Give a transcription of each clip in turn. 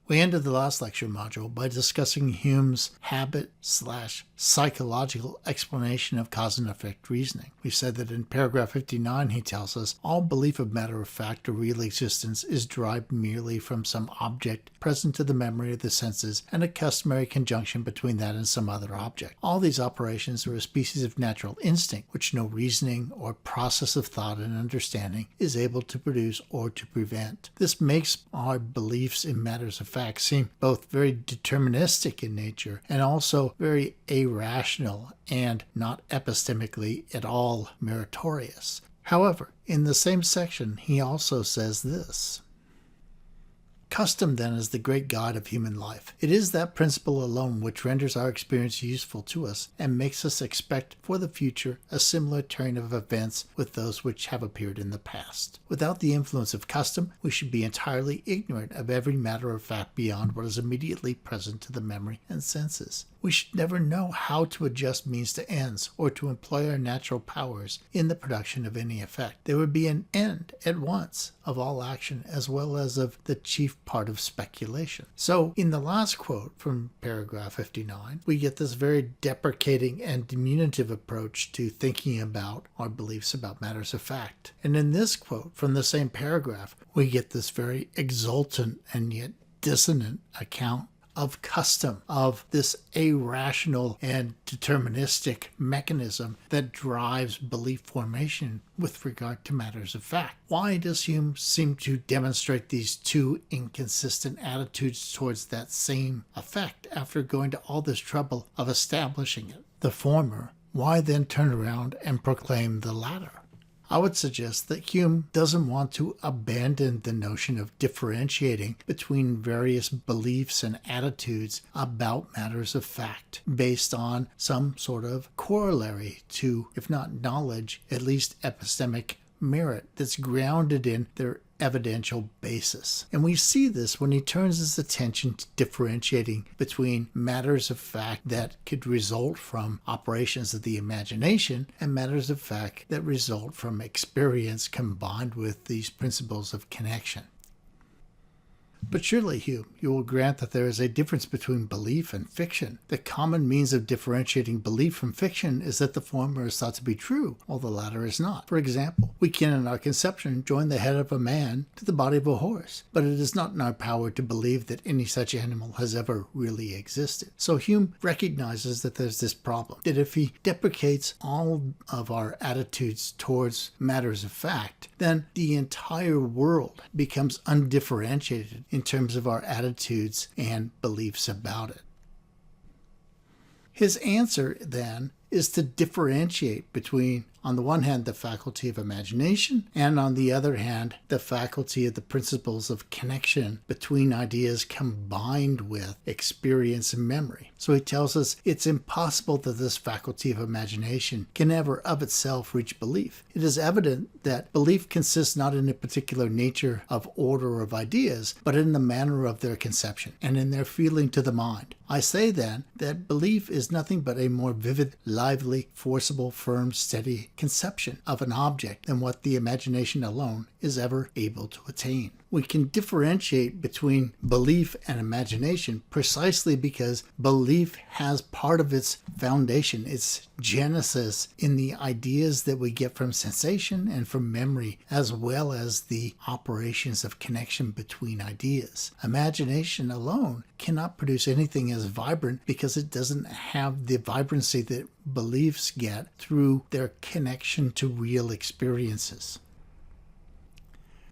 We ended the last lecture module by discussing Hume's habit/psychological explanation of cause and effect reasoning. We said that in paragraph 59 he tells us all belief of matter of fact or real existence is derived merely from some object present to the memory of the senses and a customary conjunction between that and some other object. All these operations are a species of natural instinct which no reasoning or process of thought and understanding is able to produce or to prevent. This makes our beliefs in matters of fact seem both very deterministic in nature and also very irrational and not epistemically at all meritorious. However, in the same section, he also says this. Custom, then, is the great guide of human life. It is that principle alone which renders our experience useful to us and makes us expect for the future a similar turn of events with those which have appeared in the past. Without the influence of custom, we should be entirely ignorant of every matter of fact beyond what is immediately present to the memory and senses. We should never know how to adjust means to ends or to employ our natural powers in the production of any effect. There would be an end at once of all action as well as of the chief part of speculation. So in the last quote from paragraph 59, we get this very deprecating and diminutive approach to thinking about our beliefs about matters of fact. And in this quote from the same paragraph, we get this very exultant and yet dissonant account of custom, of this irrational and deterministic mechanism that drives belief formation with regard to matters of fact. Why does Hume seem to demonstrate these two inconsistent attitudes towards that same effect after going to all this trouble of establishing it? The former, why then turn around and proclaim the latter? I would suggest that Hume doesn't want to abandon the notion of differentiating between various beliefs and attitudes about matters of fact based on some sort of corollary to, if not knowledge, at least epistemic merit that's grounded in their evidential basis. And we see this when he turns his attention to differentiating between matters of fact that could result from operations of the imagination and matters of fact that result from experience combined with these principles of connection. But surely, Hume, you will grant that there is a difference between belief and fiction. The common means of differentiating belief from fiction is that the former is thought to be true, while the latter is not. For example, we can in our conception join the head of a man to the body of a horse, but it is not in our power to believe that any such animal has ever really existed. So Hume recognizes that there's this problem, that if he deprecates all of our attitudes towards matters of fact, then the entire world becomes undifferentiated in terms of our attitudes and beliefs about it. His answer, then, is to differentiate between, on the one hand, the faculty of imagination, and on the other hand, the faculty of the principles of connection between ideas combined with experience and memory. So he tells us it's impossible that this faculty of imagination can ever of itself reach belief. It is evident that belief consists not in a particular nature of order of ideas, but in the manner of their conception and in their feeling to the mind. I say then that belief is nothing but a more vivid, lively, forcible, firm, steady conception of an object than what the imagination alone is ever able to attain. We can differentiate between belief and imagination precisely because belief has part of its foundation, its genesis, in the ideas that we get from sensation and from memory, as well as the operations of connection between ideas. Imagination alone cannot produce anything as vibrant because it doesn't have the vibrancy that beliefs get through their connection to real experiences.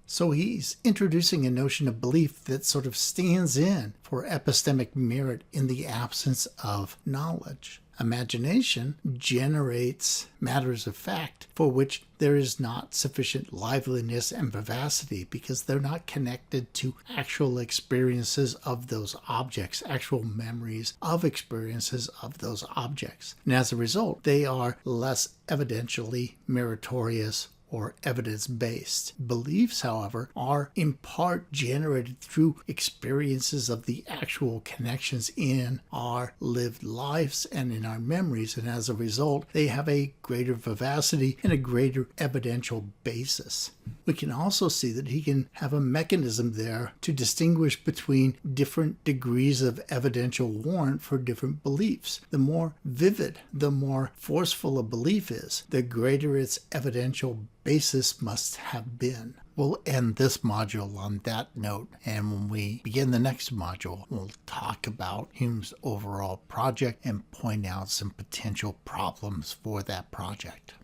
So he's introducing a notion of belief that sort of stands in for epistemic merit in the absence of knowledge. Imagination generates matters of fact for which there is not sufficient liveliness and vivacity because they're not connected to actual experiences of those objects, actual memories of experiences of those objects. And as a result, they are less evidentially meritorious or evidence-based. Beliefs, however, are in part generated through experiences of the actual connections in our lived lives and in our memories, and as a result, they have a greater vivacity and a greater evidential basis. We can also see that he can have a mechanism there to distinguish between different degrees of evidential warrant for different beliefs. The more vivid, the more forceful a belief is, the greater its evidential basis must have been. We'll end this module on that note, and when we begin the next module, we'll talk about Hume's overall project and point out some potential problems for that project.